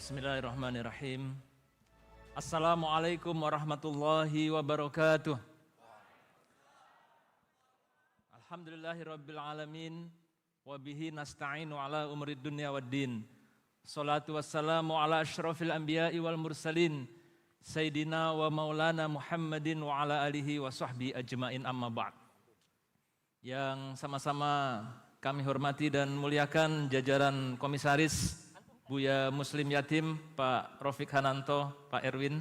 Bismillahirrahmanirrahim. Assalamualaikum warahmatullahi wabarakatuh. Alhamdulillahirabbil alamin wa bihi nasta'inu ala umrid dunya waddin. Shalatu wassalamu ala asyrafil anbiya'i wal mursalin sayyidina wa maulana Muhammadin wa ala alihi wa sahbihi ajmain, amma ba'd. Yang sama-sama kami hormati dan muliakan jajaran komisaris Buya Muslim Yatim, Pak Rofik Hananto, Pak Erwin,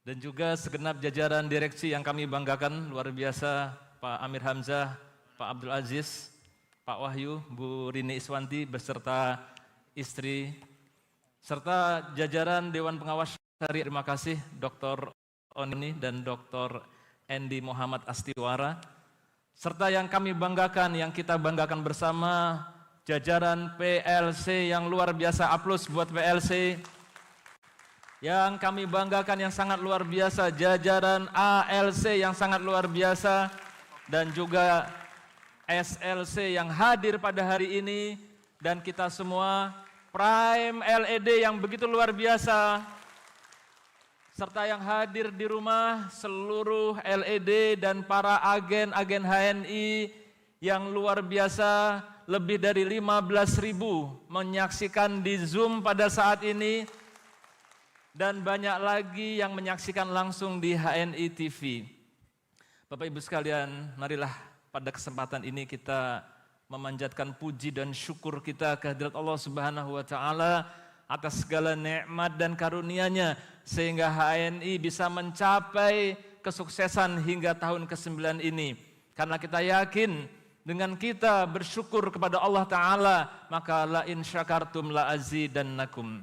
dan juga segenap jajaran direksi yang kami banggakan, luar biasa, Pak Amir Hamzah, Pak Abdul Aziz, Pak Wahyu, Bu Rini Iswanti, beserta istri, serta jajaran Dewan Pengawas Syariah. Terima kasih Dr. Oni dan Dr. Endi Muhammad Astiwara, serta yang kami banggakan, yang kita banggakan bersama, jajaran PLC yang luar biasa. Aplaus buat PLC. Yang kami banggakan yang sangat luar biasa, jajaran ALC yang sangat luar biasa, dan juga SLC yang hadir pada hari ini, dan kita semua Prime LED yang begitu luar biasa, serta yang hadir di rumah, seluruh LED dan para agen-agen HNI yang luar biasa, lebih dari 15.000 menyaksikan di Zoom pada saat ini, dan banyak lagi yang menyaksikan langsung di HNI TV. Bapak Ibu sekalian, marilah pada kesempatan ini kita memanjatkan puji dan syukur kita kehadirat Allah Subhanahu wa taala atas segala nikmat dan karunia-Nya sehingga HNI bisa mencapai kesuksesan hingga tahun ke-9 ini. Karena kita yakin dengan kita bersyukur kepada Allah Ta'ala, maka la in syakartum la azidannakum.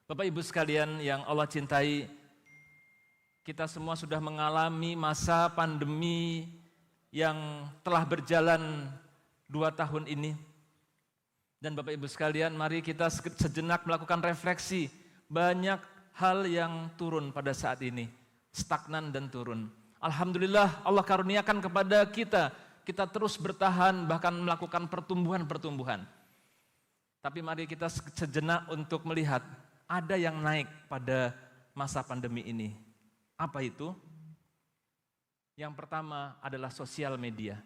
Bapak Ibu sekalian yang Allah cintai, kita semua sudah mengalami masa pandemi yang telah berjalan 2 tahun ini. Dan Bapak Ibu sekalian, mari kita sejenak melakukan refleksi. Banyak hal yang turun pada saat ini, stagnan dan turun. Alhamdulillah Allah karuniakan kepada kita terus bertahan, bahkan melakukan pertumbuhan-pertumbuhan. Tapi mari kita sejenak untuk melihat, ada yang naik pada masa pandemi ini. Apa itu? Yang pertama adalah sosial media.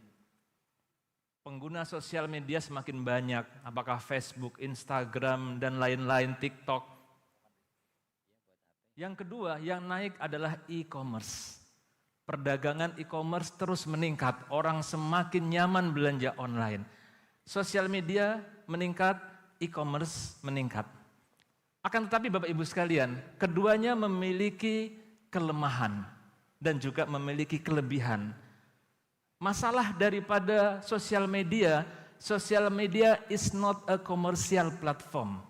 Pengguna sosial media semakin banyak, apakah Facebook, Instagram, dan lain-lain, TikTok. Yang kedua, yang naik adalah e-commerce. Perdagangan e-commerce terus meningkat, orang semakin nyaman belanja online. Sosial media meningkat, e-commerce meningkat. Akan tetapi Bapak Ibu sekalian, keduanya memiliki kelemahan dan juga memiliki kelebihan. Masalah daripada sosial media is not a commercial platform.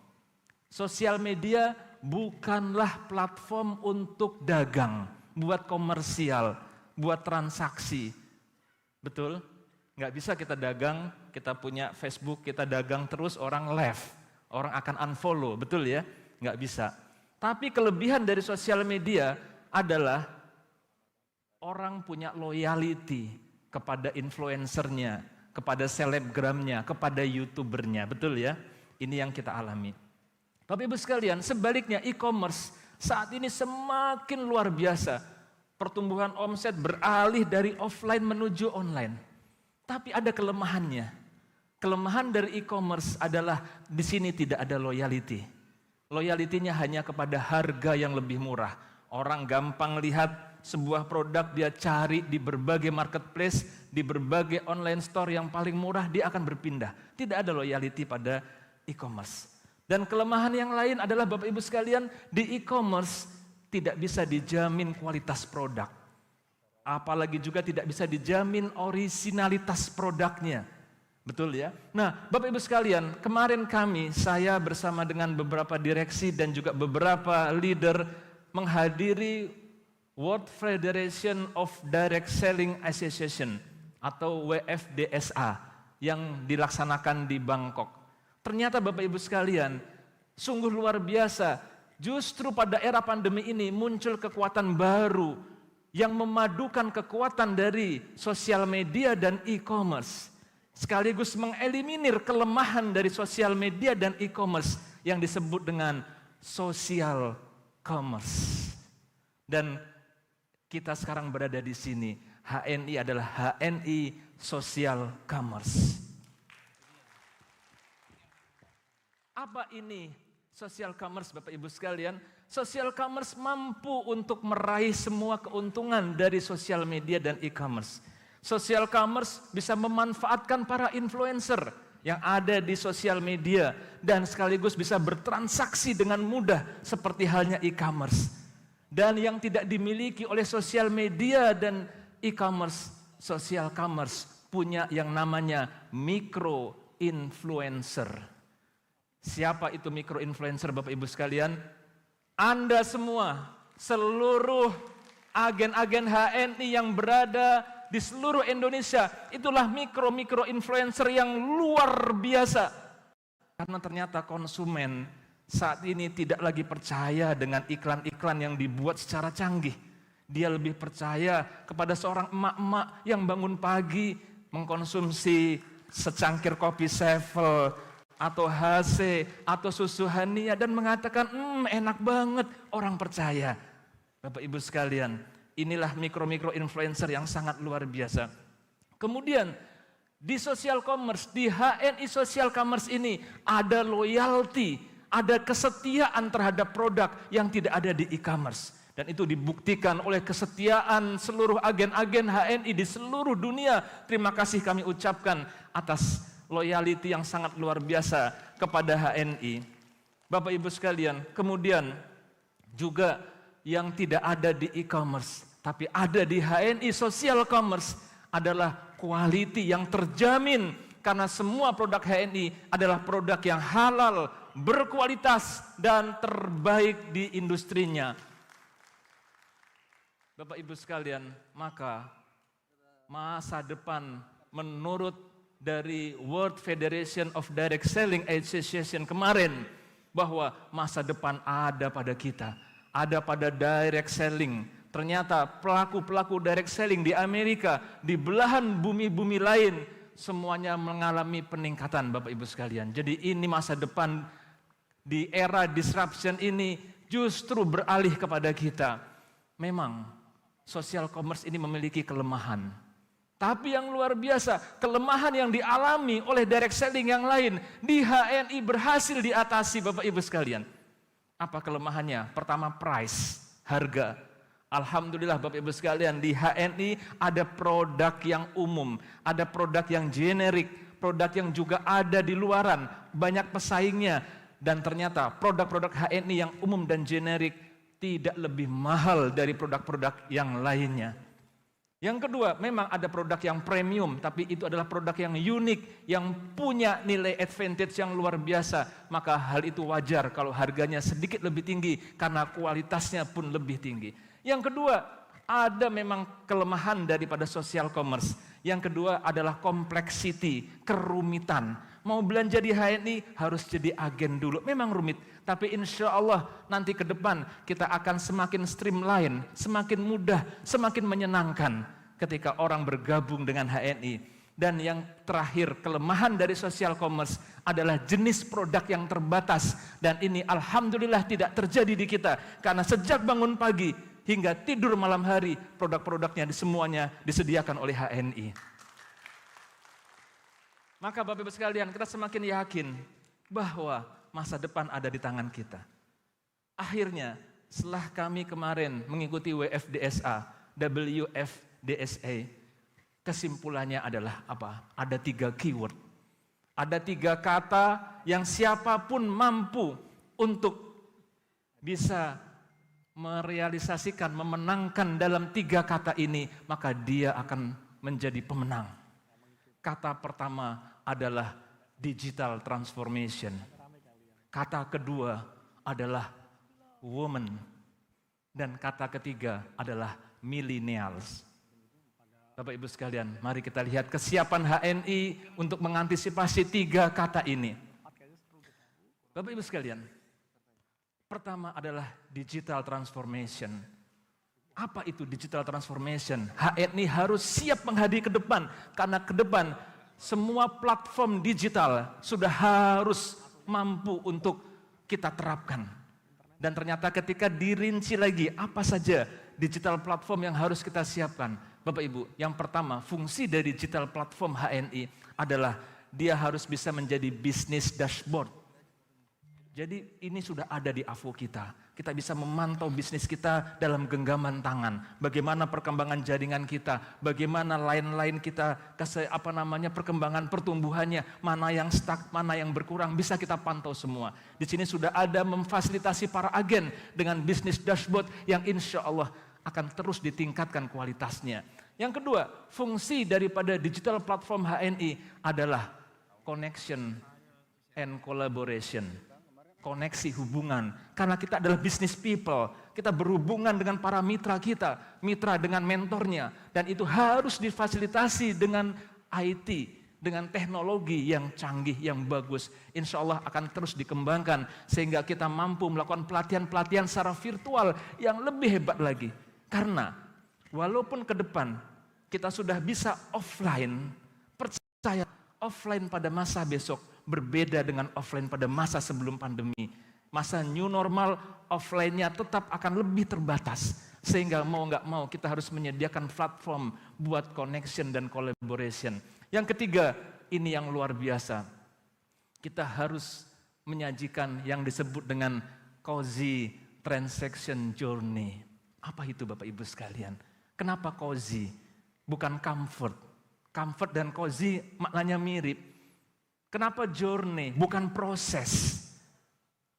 Sosial media bukanlah platform untuk dagang, buat komersial, buat transaksi. Betul? Nggak bisa kita dagang, kita punya Facebook, kita dagang terus orang left, orang akan unfollow, betul ya? Nggak bisa. Tapi kelebihan dari sosial media adalah orang punya loyalty kepada influencernya, kepada selebgramnya, kepada youtubernya, betul ya? Ini yang kita alami. Bapak Ibu sekalian, sebaliknya e-commerce saat ini semakin luar biasa. Pertumbuhan omset beralih dari offline menuju online. Tapi ada kelemahannya. Kelemahan dari e-commerce adalah di sini tidak ada loyalty. Loyalty-nya hanya kepada harga yang lebih murah. Orang gampang lihat sebuah produk, dia cari di berbagai marketplace, di berbagai online store yang paling murah, dia akan berpindah. Tidak ada loyalty pada e-commerce. Dan kelemahan yang lain adalah Bapak Ibu sekalian, di e-commerce tidak bisa dijamin kualitas produk. Apalagi juga tidak bisa dijamin orisinalitas produknya. Betul ya? Nah, Bapak Ibu sekalian, kemarin saya bersama dengan beberapa direksi dan juga beberapa leader menghadiri World Federation of Direct Selling Association atau WFDSA yang dilaksanakan di Bangkok. Ternyata Bapak Ibu sekalian, sungguh luar biasa. Justru pada era pandemi ini muncul kekuatan baru yang memadukan kekuatan dari sosial media dan e-commerce. Sekaligus mengeliminir kelemahan dari sosial media dan e-commerce yang disebut dengan social commerce. Dan kita sekarang berada di sini. HNI adalah HNI Social Commerce. Apa ini social commerce, Bapak Ibu sekalian? Social commerce mampu untuk meraih semua keuntungan dari sosial media dan e-commerce. Social commerce bisa memanfaatkan para influencer yang ada di sosial media dan sekaligus bisa bertransaksi dengan mudah seperti halnya e-commerce. Dan yang tidak dimiliki oleh sosial media dan e-commerce, social commerce punya yang namanya micro influencer. Siapa itu micro influencer, Bapak Ibu sekalian? Anda semua, seluruh agen-agen HNI yang berada di seluruh Indonesia, itulah micro influencer yang luar biasa. Karena ternyata konsumen saat ini tidak lagi percaya dengan iklan-iklan yang dibuat secara canggih. Dia lebih percaya kepada seorang emak-emak yang bangun pagi mengkonsumsi secangkir kopi Sevel atau HC atau susu Hania dan mengatakan enak banget, orang percaya. Bapak Ibu sekalian, inilah micro influencer yang sangat luar biasa. Kemudian di social commerce, di HNI social commerce ini ada loyalty, ada kesetiaan terhadap produk yang tidak ada di e-commerce. Dan itu dibuktikan oleh kesetiaan seluruh agen-agen HNI di seluruh dunia. Terima kasih kami ucapkan atas loyalty yang sangat luar biasa kepada HNI. Bapak Ibu sekalian, kemudian juga yang tidak ada di e-commerce, tapi ada di HNI social commerce adalah quality yang terjamin. Karena semua produk HNI adalah produk yang halal, berkualitas, dan terbaik di industrinya. Bapak Ibu sekalian, maka masa depan menurut dari World Federation of Direct Selling Association kemarin, bahwa masa depan ada pada kita, ada pada direct selling. Ternyata pelaku-pelaku direct selling di Amerika, di belahan bumi-bumi lain, semuanya mengalami peningkatan, Bapak Ibu sekalian. Jadi ini masa depan di era disruption ini justru beralih kepada kita. Memang social commerce ini memiliki kelemahan. Tapi yang luar biasa, kelemahan yang dialami oleh direct selling yang lain di HNI berhasil diatasi, Bapak Ibu sekalian. Apa kelemahannya? Pertama, price, harga. Alhamdulillah Bapak Ibu sekalian, di HNI ada produk yang umum, ada produk yang generik, produk yang juga ada di luaran, banyak pesaingnya. Dan ternyata produk-produk HNI yang umum dan generik tidak lebih mahal dari produk-produk yang lainnya. Yang kedua, memang ada produk yang premium, tapi itu adalah produk yang unik, yang punya nilai advantage yang luar biasa. Maka hal itu wajar kalau harganya sedikit lebih tinggi, karena kualitasnya pun lebih tinggi. Yang kedua, ada memang kelemahan daripada social commerce. Yang kedua adalah complexity, kerumitan. Mau belanja di HNI harus jadi agen dulu. Memang rumit, tapi insya Allah nanti ke depan kita akan semakin streamline, semakin mudah, semakin menyenangkan ketika orang bergabung dengan HNI. Dan yang terakhir, kelemahan dari social commerce adalah jenis produk yang terbatas. Dan ini alhamdulillah tidak terjadi di kita, karena sejak bangun pagi hingga tidur malam hari, produk-produknya semuanya disediakan oleh HNI. Maka Bapak Ibu sekalian, kita semakin yakin bahwa masa depan ada di tangan kita. Akhirnya, setelah kami kemarin mengikuti WFDSA, WFDSA, kesimpulannya adalah apa? Ada 3 keyword. Ada 3 kata yang siapapun mampu untuk bisa merealisasikan, memenangkan dalam 3 kata ini, maka dia akan menjadi pemenang. Kata pertama adalah digital transformation. Kata kedua adalah woman. Dan kata ketiga adalah millennials. Bapak Ibu sekalian, mari kita lihat kesiapan HNI untuk mengantisipasi 3 kata ini. Bapak Ibu sekalian, pertama adalah digital transformation. Apa itu digital transformation? HNI harus siap menghadapi ke depan, karena ke depan semua platform digital sudah harus mampu untuk kita terapkan. Dan ternyata ketika dirinci lagi apa saja digital platform yang harus kita siapkan. Bapak Ibu, yang pertama fungsi dari digital platform HNI adalah dia harus bisa menjadi business dashboard. Jadi ini sudah ada di AVO kita. Kita bisa memantau bisnis kita dalam genggaman tangan. Bagaimana perkembangan jaringan kita, bagaimana lain-lain kita, perkembangan pertumbuhannya, mana yang stuck, mana yang berkurang, bisa kita pantau semua. Di sini sudah ada memfasilitasi para agen dengan bisnis dashboard yang insya Allah akan terus ditingkatkan kualitasnya. Yang kedua, fungsi daripada digital platform HNI adalah connection and collaboration. Koneksi hubungan, karena kita adalah business people, kita berhubungan dengan para mitra kita, mitra dengan mentornya, dan itu harus difasilitasi dengan IT, dengan teknologi yang canggih, yang bagus. Insya Allah akan terus dikembangkan, sehingga kita mampu melakukan pelatihan-pelatihan secara virtual yang lebih hebat lagi. Karena walaupun ke depan kita sudah bisa offline, percaya offline pada masa besok berbeda dengan offline pada masa sebelum pandemi. Masa new normal, offline-nya tetap akan lebih terbatas. Sehingga mau nggak mau kita harus menyediakan platform buat connection dan collaboration. Yang ketiga, ini yang luar biasa. Kita harus menyajikan yang disebut dengan cozy transaction journey. Apa itu Bapak Ibu sekalian? Kenapa cozy? Bukan comfort. Comfort dan cozy maknanya mirip. Kenapa journey, bukan proses?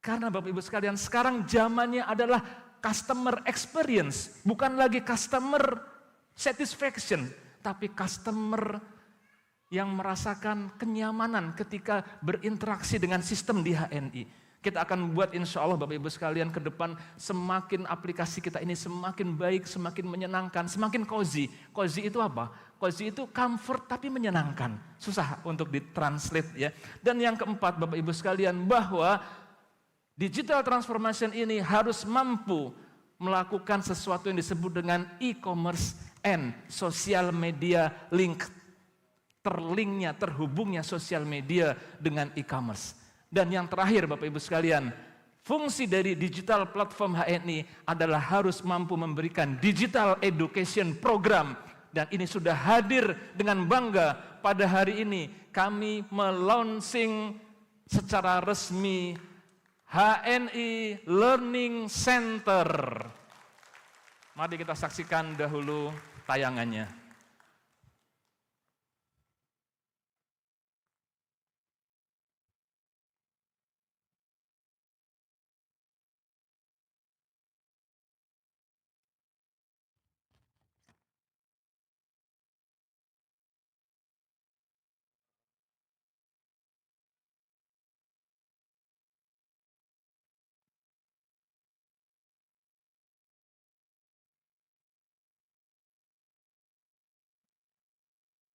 Karena Bapak Ibu sekalian, sekarang zamannya adalah customer experience, bukan lagi customer satisfaction, tapi customer yang merasakan kenyamanan ketika berinteraksi dengan sistem di HNI. Kita akan buat insya Allah Bapak Ibu sekalian ke depan semakin aplikasi kita ini semakin baik, semakin menyenangkan, semakin cozy. Cozy itu apa? Cozy itu comfort tapi menyenangkan. Susah untuk ditranslate ya. Dan yang keempat Bapak Ibu sekalian, bahwa digital transformation ini harus mampu melakukan sesuatu yang disebut dengan e-commerce and social media link. Terlinknya, terhubungnya sosial media dengan e-commerce. Dan yang terakhir Bapak Ibu sekalian, fungsi dari digital platform HNI adalah harus mampu memberikan digital education program. Dan ini sudah hadir dengan bangga pada hari ini. Kami melaunching secara resmi HNI Learning Center. Mari kita saksikan dahulu tayangannya.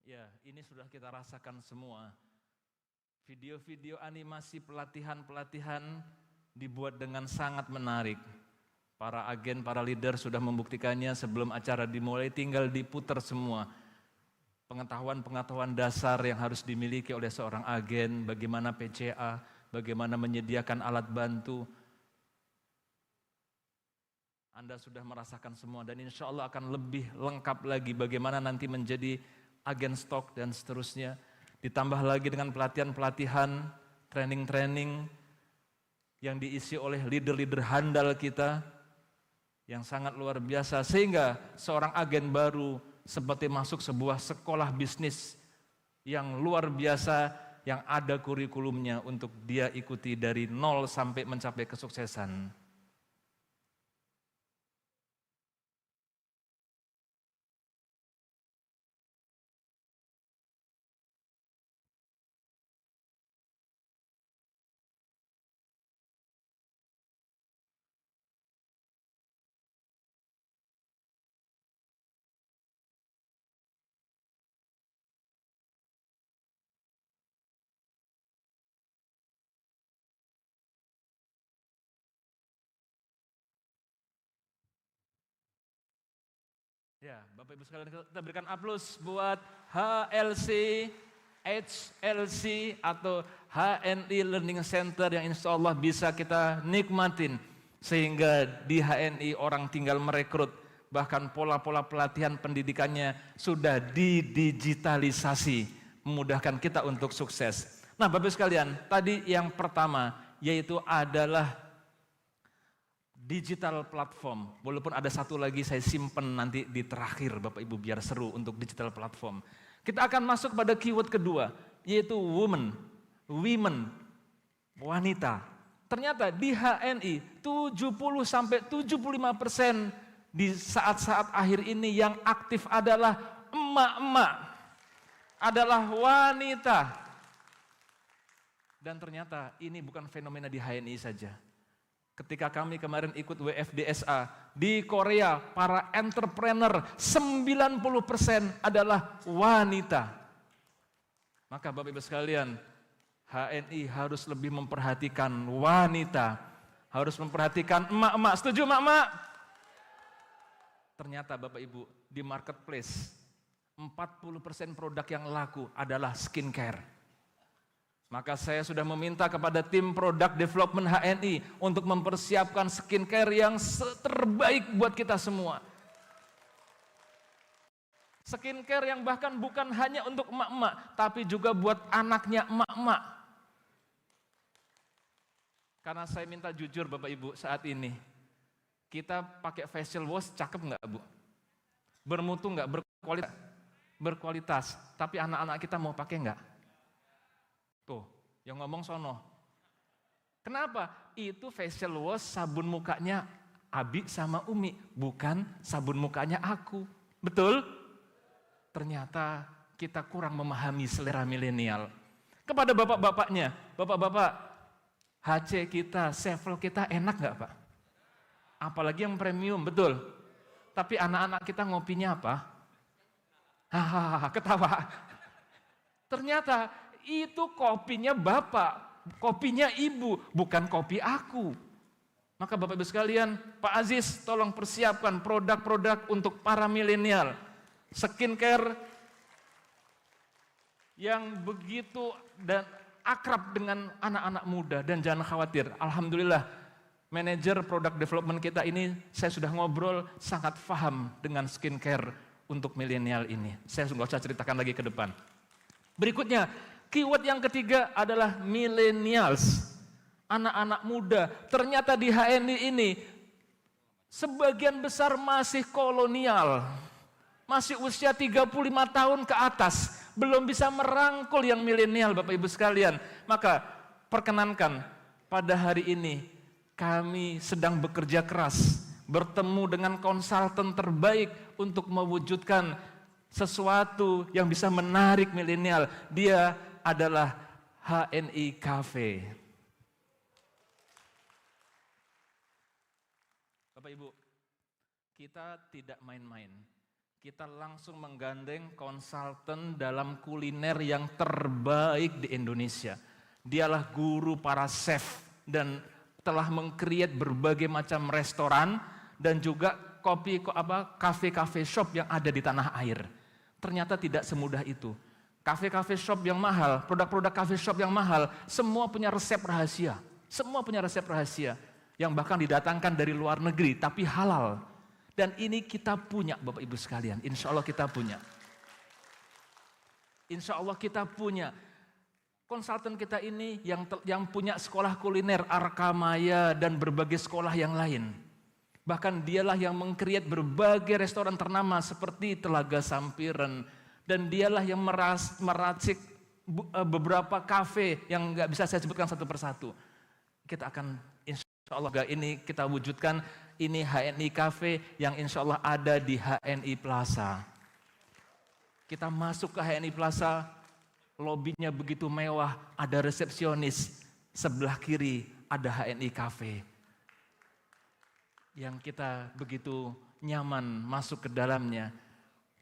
Ya, ini sudah kita rasakan semua. Video-video animasi pelatihan-pelatihan dibuat dengan sangat menarik. Para agen, para leader sudah membuktikannya sebelum acara dimulai, tinggal diputar semua. Pengetahuan-pengetahuan dasar yang harus dimiliki oleh seorang agen, bagaimana PCA, bagaimana menyediakan alat bantu. Anda sudah merasakan semua dan insya Allah akan lebih lengkap lagi bagaimana nanti menjadi agen stok dan seterusnya. Ditambah lagi dengan pelatihan-pelatihan, training-training yang diisi oleh leader-leader handal kita yang sangat luar biasa. Sehingga seorang agen baru seperti masuk sebuah sekolah bisnis yang luar biasa yang ada kurikulumnya untuk dia ikuti dari nol sampai mencapai kesuksesan. Ya, Bapak Ibu sekalian, kita berikan aplaus buat HLC, HLC atau HNI Learning Center yang insya Allah bisa kita nikmatin. Sehingga di HNI orang tinggal merekrut, bahkan pola-pola pelatihan pendidikannya sudah didigitalisasi, memudahkan kita untuk sukses. Nah Bapak sekalian, tadi yang pertama yaitu adalah digital platform. Walaupun ada satu lagi saya simpen nanti di terakhir Bapak Ibu biar seru untuk digital platform. Kita akan masuk pada keyword kedua yaitu women, wanita. Ternyata di HNI 70-75% di saat-saat akhir ini yang aktif adalah emak-emak, adalah wanita. Dan ternyata ini bukan fenomena di HNI saja. Ketika kami kemarin ikut WFDSA di Korea, para entrepreneur 90% adalah wanita. Maka Bapak Ibu sekalian, HNI harus lebih memperhatikan wanita, harus memperhatikan emak-emak. Setuju emak-emak? Ternyata Bapak Ibu, di marketplace 40% produk yang laku adalah skincare. Maka saya sudah meminta kepada tim product development HNI untuk mempersiapkan skincare yang terbaik buat kita semua. Skincare yang bahkan bukan hanya untuk emak-emak, tapi juga buat anaknya emak-emak. Karena saya minta jujur Bapak Ibu saat ini, kita pakai facial wash cakep nggak Bu? Bermutu nggak? Berkualitas. Tapi anak-anak kita mau pakai nggak? Tuh, yang ngomong sono. Kenapa? Itu facial wash sabun mukanya Abi sama Umi, bukan sabun mukanya aku. Betul? Ternyata kita kurang memahami selera milenial. Kepada bapak-bapaknya, bapak-bapak, HC kita, Sevel kita enak nggak Pak? Apalagi yang premium, betul. Tapi anak-anak kita ngopinya apa? Hahaha, ketawa. Ternyata itu kopinya bapak, kopinya ibu, bukan kopi aku. Maka Bapak Ibu sekalian, Pak Aziz tolong persiapkan produk-produk untuk para milenial. Skincare yang begitu dan akrab dengan anak-anak muda, dan jangan khawatir, alhamdulillah manajer product development kita ini saya sudah ngobrol sangat paham dengan skincare untuk milenial ini. Saya nggak usah ceritakan lagi ke depan. Berikutnya, keyword yang ketiga adalah millennials, anak-anak muda. Ternyata di HNI ini sebagian besar masih kolonial, masih usia 35 tahun ke atas, belum bisa merangkul yang milenial Bapak Ibu sekalian. Maka perkenankan pada hari ini kami sedang bekerja keras, bertemu dengan konsultan terbaik untuk mewujudkan sesuatu yang bisa menarik milenial. Dia adalah HNI Cafe. Bapak Ibu, kita tidak main-main. Kita langsung menggandeng konsultan dalam kuliner yang terbaik di Indonesia. Dialah guru para chef dan telah meng-create berbagai macam restoran dan juga kafe-kafe shop yang ada di tanah air. Ternyata tidak semudah itu. Kafe-kafe shop yang mahal, produk-produk kafe shop yang mahal, semua punya resep rahasia. Semua punya resep rahasia yang bahkan didatangkan dari luar negeri tapi halal. Dan ini kita punya Bapak Ibu sekalian, insya Allah kita punya. Insya Allah kita punya. Konsultan kita ini yang punya sekolah kuliner, Arkamaya dan berbagai sekolah yang lain. Bahkan dialah yang meng-create berbagai restoran ternama seperti Telaga Sampiren. Dan dialah yang meracik beberapa kafe yang nggak bisa saya sebutkan satu persatu. Kita akan insya Allah ini kita wujudkan. Ini HNI Cafe yang insya Allah ada di HNI Plaza. Kita masuk ke HNI Plaza, lobinya begitu mewah, ada resepsionis. Sebelah kiri ada HNI Cafe. Yang kita begitu nyaman masuk ke dalamnya.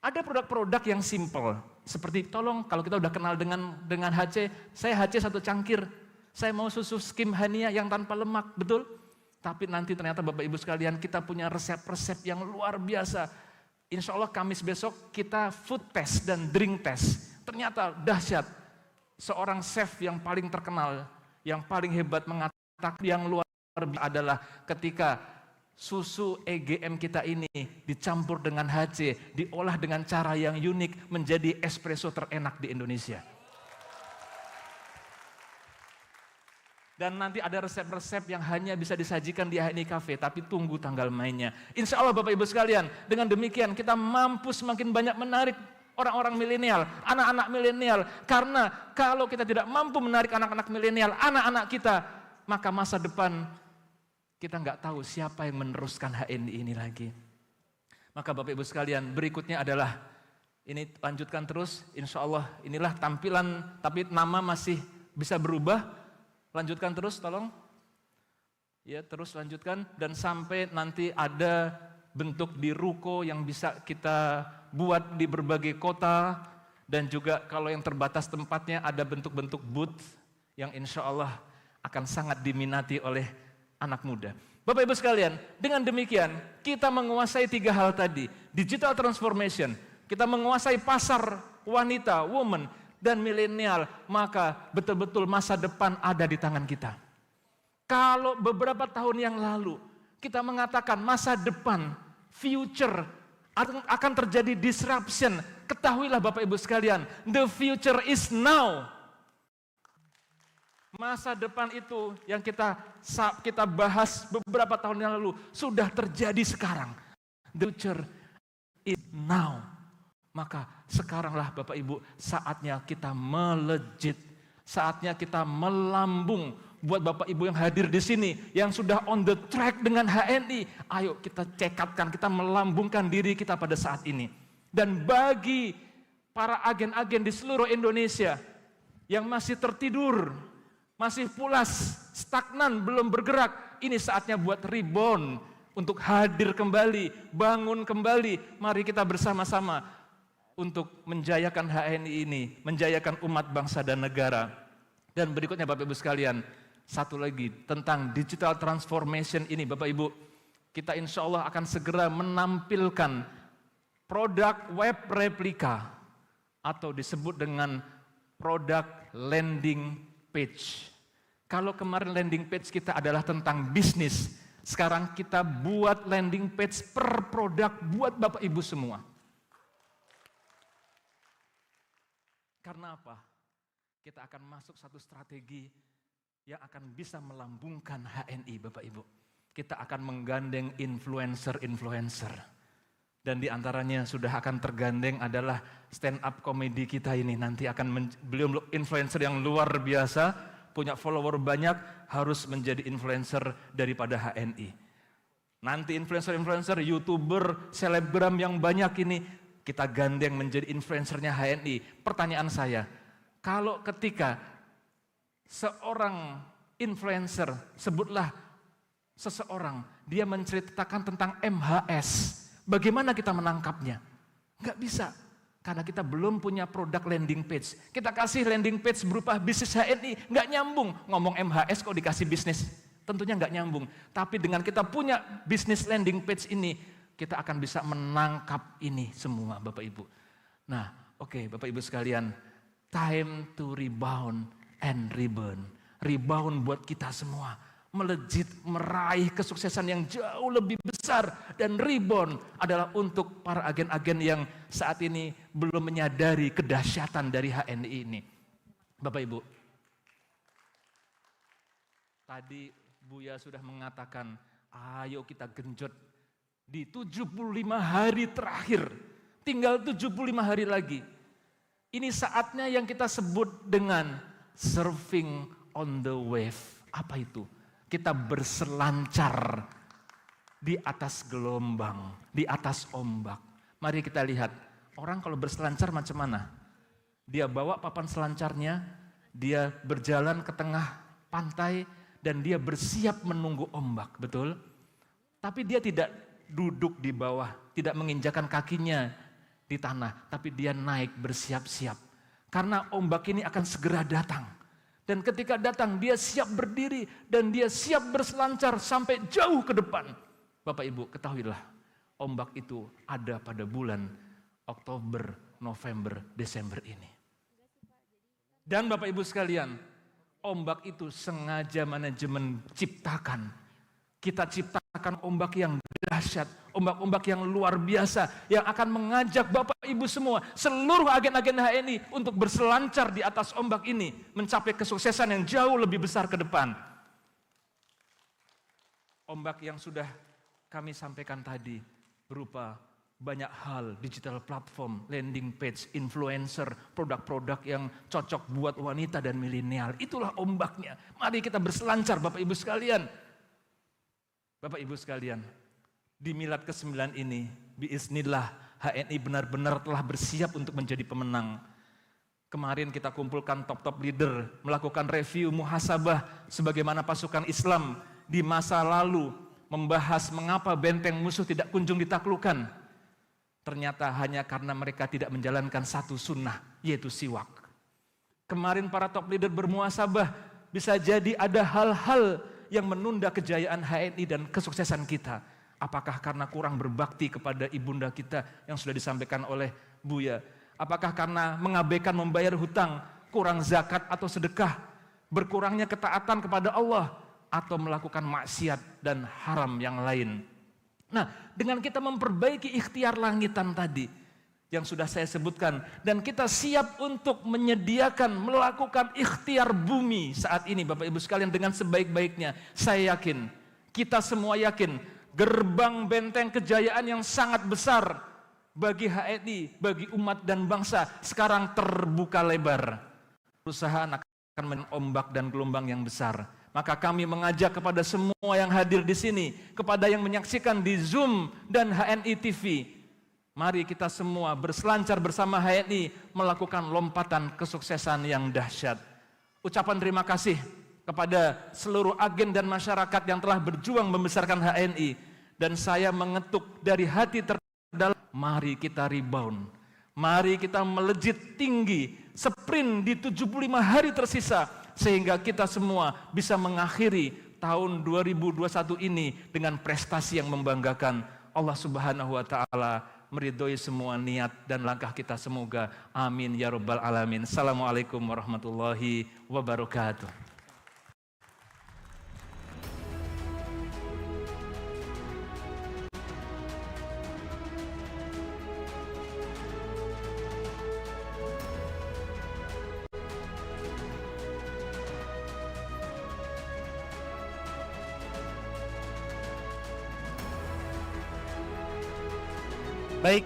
Ada produk-produk yang simple. Seperti tolong kalau kita udah kenal dengan HC, saya HC 1 cangkir. Saya mau susu skim Hania yang tanpa lemak, betul? Tapi nanti ternyata Bapak Ibu sekalian kita punya resep-resep yang luar biasa. Insya Allah Kamis besok kita food test dan drink test. Ternyata dahsyat. Seorang chef yang paling terkenal, yang paling hebat mengatakan yang luar adalah ketika susu EGM kita ini dicampur dengan HC, diolah dengan cara yang unik menjadi espresso terenak di Indonesia. Dan nanti ada resep-resep yang hanya bisa disajikan di HNI Cafe, tapi tunggu tanggal mainnya. Insya Allah Bapak Ibu sekalian, dengan demikian kita mampu semakin banyak menarik orang-orang milenial, anak-anak milenial. Karena kalau kita tidak mampu menarik anak-anak milenial, anak-anak kita, maka masa depan kita nggak tahu siapa yang meneruskan HNI ini lagi. Maka Bapak Ibu sekalian, berikutnya adalah, ini lanjutkan terus, insya Allah inilah tampilan, tapi nama masih bisa berubah. Lanjutkan terus tolong. Ya, terus lanjutkan dan sampai nanti ada bentuk di ruko yang bisa kita buat di berbagai kota, dan juga kalau yang terbatas tempatnya ada bentuk-bentuk booth yang insya Allah akan sangat diminati oleh anak muda. Bapak Ibu sekalian, dengan demikian kita menguasai 3 hal tadi. Digital transformation, kita menguasai pasar wanita, woman, dan milenial, maka betul-betul masa depan ada di tangan kita. Kalau beberapa tahun yang lalu kita mengatakan masa depan, future, akan terjadi disruption, ketahuilah Bapak Ibu sekalian, the future is now. Masa depan itu yang kita bahas beberapa tahun yang lalu sudah terjadi sekarang. The future is now. Maka sekaranglah Bapak Ibu saatnya kita melejit, saatnya kita melambung. Buat Bapak Ibu yang hadir di sini, yang sudah on the track dengan HNI, ayo kita cekatkan, kita melambungkan diri kita pada saat ini. Dan bagi para agen-agen di seluruh Indonesia yang masih tertidur, masih pulas, stagnan, belum bergerak, ini saatnya buat rebound, untuk hadir kembali, bangun kembali. Mari kita bersama-sama untuk menjayakan HNI ini, menjayakan umat bangsa dan negara. Dan berikutnya Bapak Ibu sekalian, satu lagi tentang digital transformation ini Bapak Ibu, kita insya Allah akan segera menampilkan produk web replika atau disebut dengan produk landing page. Kalau kemarin landing page kita adalah tentang bisnis, sekarang kita buat landing page per produk buat Bapak Ibu semua. Karena apa? Kita akan masuk satu strategi yang akan bisa melambungkan HNI Bapak Ibu. Kita akan menggandeng influencer-influencer. Dan di antaranya sudah akan tergandeng adalah stand up komedi kita ini. Nanti akan beliau influencer yang luar biasa, punya follower banyak, harus menjadi influencer daripada HNI. Nanti influencer-influencer, YouTuber, selebgram yang banyak ini, kita gandeng menjadi influencernya HNI. Pertanyaan saya, kalau ketika seorang influencer, sebutlah seseorang, dia menceritakan tentang MHS, bagaimana kita menangkapnya? Nggak bisa, karena kita belum punya produk landing page. Kita kasih landing page berupa bisnis HNI, nggak nyambung. Ngomong MHS kok dikasih bisnis, tentunya nggak nyambung. Tapi dengan kita punya bisnis landing page ini, kita akan bisa menangkap ini semua Bapak Ibu. Nah, oke, Bapak Ibu sekalian, time to rebound and reborn. Rebound buat kita semua, melejit, meraih kesuksesan yang jauh lebih besar. Dan rebound adalah untuk para agen-agen yang saat ini belum menyadari kedahsyatan dari HNI ini. Bapak Ibu, tadi Buya sudah mengatakan, ayo kita genjot. Di 75 hari terakhir, tinggal 75 hari lagi. Ini saatnya yang kita sebut dengan surfing on the wave. Apa itu? Kita berselancar di atas gelombang, di atas ombak. Mari kita lihat, orang kalau berselancar macam mana? Dia bawa papan selancarnya, dia berjalan ke tengah pantai, dan dia bersiap menunggu ombak, betul? Tapi dia tidak duduk di bawah, tidak menginjakan kakinya di tanah, tapi dia naik bersiap-siap. Karena ombak ini akan segera datang. Dan ketika datang, dia siap berdiri dan dia siap berselancar sampai jauh ke depan. Bapak Ibu, ketahuilah, ombak itu ada pada bulan Oktober, November, Desember ini. Dan Bapak Ibu sekalian, ombak itu sengaja manajemen ciptakan. Kita ciptakan ombak yang dahsyat, ombak-ombak yang luar biasa, yang akan mengajak Bapak Ibu semua, seluruh agen-agen HNI untuk berselancar di atas ombak ini, mencapai kesuksesan yang jauh lebih besar ke depan. Ombak yang sudah kami sampaikan tadi berupa banyak hal, digital platform, landing page, influencer, produk-produk yang cocok buat wanita dan milenial. Itulah ombaknya. Mari kita berselancar Bapak Ibu sekalian. Bapak Ibu sekalian, di milad ke-9 ini, biiznillah HNI benar-benar telah bersiap untuk menjadi pemenang. Kemarin kita kumpulkan top-top leader, melakukan review muhasabah sebagaimana pasukan Islam di masa lalu, membahas mengapa benteng musuh tidak kunjung ditaklukkan. Ternyata hanya karena mereka tidak menjalankan satu sunnah, yaitu siwak. Kemarin para top leader bermuhasabah, bisa jadi ada hal-hal yang menunda kejayaan HNI dan kesuksesan kita. Apakah karena kurang berbakti kepada ibunda kita yang sudah disampaikan oleh Buya? Apakah karena mengabaikan membayar hutang, kurang zakat atau sedekah, berkurangnya ketaatan kepada Allah, atau melakukan maksiat dan haram yang lain? Nah, dengan kita memperbaiki ikhtiar langitan tadi yang sudah saya sebutkan, dan kita siap untuk menyediakan, melakukan ikhtiar bumi saat ini Bapak Ibu sekalian dengan sebaik-baiknya, saya yakin, kita semua yakin, gerbang benteng kejayaan yang sangat besar bagi HNI, bagi umat dan bangsa sekarang terbuka lebar. Perusahaan akan mengombak dan gelombang yang besar. Maka kami mengajak kepada semua yang hadir di sini, kepada yang menyaksikan di Zoom dan HNI TV, mari kita semua berselancar bersama HNI melakukan lompatan kesuksesan yang dahsyat. Ucapan terima kasih kepada seluruh agen dan masyarakat yang telah berjuang membesarkan HNI. Dan saya mengetuk dari hati terdalam, mari kita rebound. Mari kita melejit tinggi, sprint di 75 hari tersisa, sehingga kita semua bisa mengakhiri tahun 2021 ini dengan prestasi yang membanggakan. Allah Subhanahu wa Ta'ala meridhoi semua niat dan langkah kita semoga. Amin ya rabbal alamin. Assalamualaikum warahmatullahi wabarakatuh. Baik,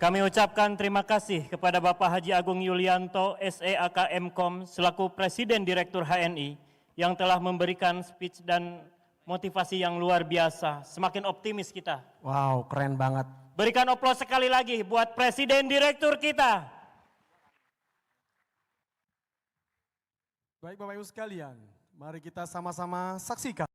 kami ucapkan terima kasih kepada Bapak Haji Agung Yulianto, SEAK Mkom, selaku Presiden Direktur HNI, yang telah memberikan speech dan motivasi yang luar biasa. Semakin optimis kita. Wow, keren banget. Berikan aplaus sekali lagi buat Presiden Direktur kita. Baik Bapak Ibu sekalian, mari kita sama-sama saksikan